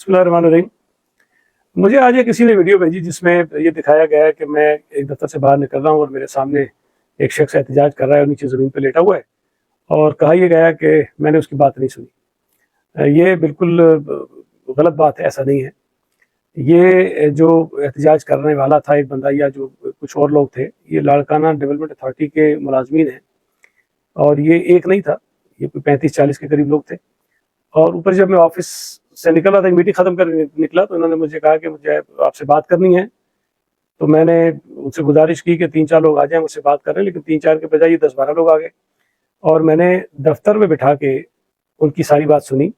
بسم اللہ الرحمن الرحیم۔ مجھے آج کسی نے ویڈیو بھیجی جس میں یہ دکھایا گیا ہے کہ میں ایک دفتر سے باہر نکل رہا ہوں اور میرے سامنے ایک شخص احتجاج کر رہا ہے اور نیچے زمین پہ لیٹا ہوا ہے، اور کہا یہ گیا کہ میں نے اس کی بات نہیں سنی۔ یہ بالکل غلط بات ہے، ایسا نہیں ہے۔ یہ جو احتجاج کرنے والا تھا ایک بندہ یا جو کچھ اور لوگ تھے، یہ لاڑکانہ ڈیولپمنٹ اتھارٹی کے ملازمین ہیں، اور یہ ایک نہیں تھا، یہ کوئی 35-40 کے قریب لوگ تھے۔ اور اوپر جب میں آفس سے نکل رہا تھا، میٹنگ ختم کر نکلا، تو انہوں نے مجھے کہا کہ مجھے آپ سے بات کرنی ہے۔ تو میں نے ان سے گزارش کی کہ 3-4 لوگ آ جائیں مجھ سے بات کر رہے ہیں، لیکن 3-4 کے بجائے 10-12 لوگ آ گئے، اور میں نے دفتر میں بٹھا کے ان کی ساری بات سنی،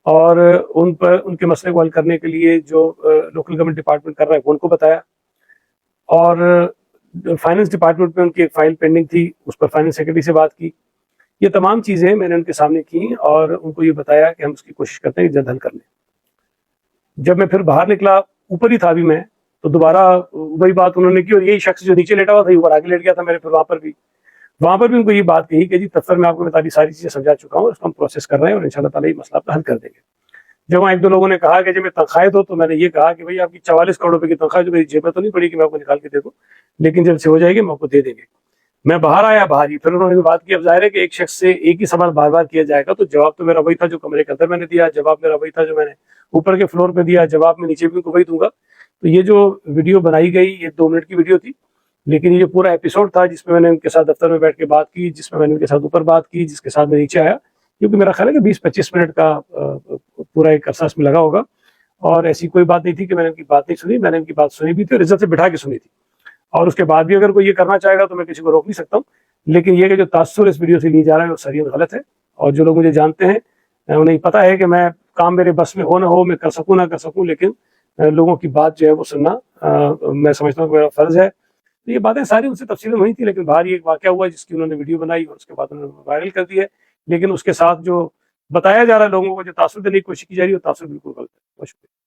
اور ان کے مسئلے کو حل کرنے کے لیے جو لوکل گورنمنٹ ڈپارٹمنٹ کر رہا ہے وہ ان کو بتایا، اور فائننس ڈپارٹمنٹ میں ان کی ایک فائل پینڈنگ تھی، اس پر فائننس سیکرٹری سے بات کی۔ یہ تمام چیزیں میں نے ان کے سامنے کی اور ان کو یہ بتایا کہ ہم اس کی کوشش کرتے ہیں کہ جلد حل کر لیں۔ جب میں پھر باہر نکلا، اوپر ہی تھا بھی میں، تو دوبارہ وہی بات انہوں نے کی، اور یہی شخص جو نیچے لیٹا ہوا تھا اوپر آگے لیٹ گیا تھا میرے، پھر وہاں پر بھی ان کو یہ بات کہی کہ جی دفتر میں آپ کو میں ساری چیزیں سمجھا چکا ہوں، اس کو ہم پروسیس کر رہے ہیں اور ان شاء اللہ تعالیٰ یہ مسئلہ آپ کا حل کر دیں گے۔ جب وہاں 1-2 لوگوں نے کہا کہ جب میں تنخواہ دو، تو میں نے یہ کہا کہ بھائی آپ کی 44 کروڑ روپے کی تنخواہ جو میری جیب میں تو نہیں پڑی کہ میں آپ کو نکال کے دے دوں، لیکن جب سے ہو جائے گی ہم آپ کو دے دیں گے۔ میں باہر آیا، باہر ہی پھر انہوں نے بات کی۔ اب ظاہر ہے کہ ایک شخص سے ایک ہی سوال بار بار کیا جائے گا، تو جواب تو میرا وہی تھا جو کمرے کے اندر میں نے دیا، جواب میرا وہی تھا جو میں نے اوپر کے فلور پہ دیا، جواب میں نیچے بھی وہی دوں گا۔ تو یہ جو ویڈیو بنائی گئی، یہ 2 منٹ کی ویڈیو تھی، لیکن یہ پورا ایپیسوڈ تھا جس میں میں نے ان کے ساتھ دفتر میں بیٹھ کے بات کی، جس میں نے ان کے ساتھ اوپر بات کی، جس کے ساتھ میں نیچے آیا، کیونکہ میرا خیال ہے کہ 20-25 منٹ کا پورا ایک عرصہ اس میں لگا ہوگا، اور ایسی کوئی بات نہیں تھی کہ میں نے ان کی بات نہیں سنی۔ میں نے ان کی بات سنی بھی تھی اور عزت سے بٹھا کے سنی تھی، اور اس کے بعد بھی اگر کوئی یہ کرنا چاہے گا تو میں کسی کو روک نہیں سکتا ہوں، لیکن یہ کہ جو تاثر اس ویڈیو سے لی جا رہا ہے وہ سریعت غلط ہے۔ اور جو لوگ مجھے جانتے ہیں انہیں پتہ ہے کہ میں کام میرے بس میں ہو نہ ہو، میں کر سکوں نہ کر سکوں، لیکن لوگوں کی بات جو ہے وہ سننا میں سمجھتا ہوں کہ میرا فرض ہے۔ تو یہ باتیں ساری ان سے تفصیل میں ہوئی تھی، لیکن باہر یہ ایک واقعہ ہوا جس کی انہوں نے ویڈیو بنائی اور اس کے بعد انہوں نے وائرل کر دی ہے، لیکن اس کے ساتھ جو بتایا جا رہا ہے لوگوں کو، جو تاثر دینے کی کوشش کی جا رہی ہے، وہ تاثر بالکل غلط ہے۔ بہت شکریہ۔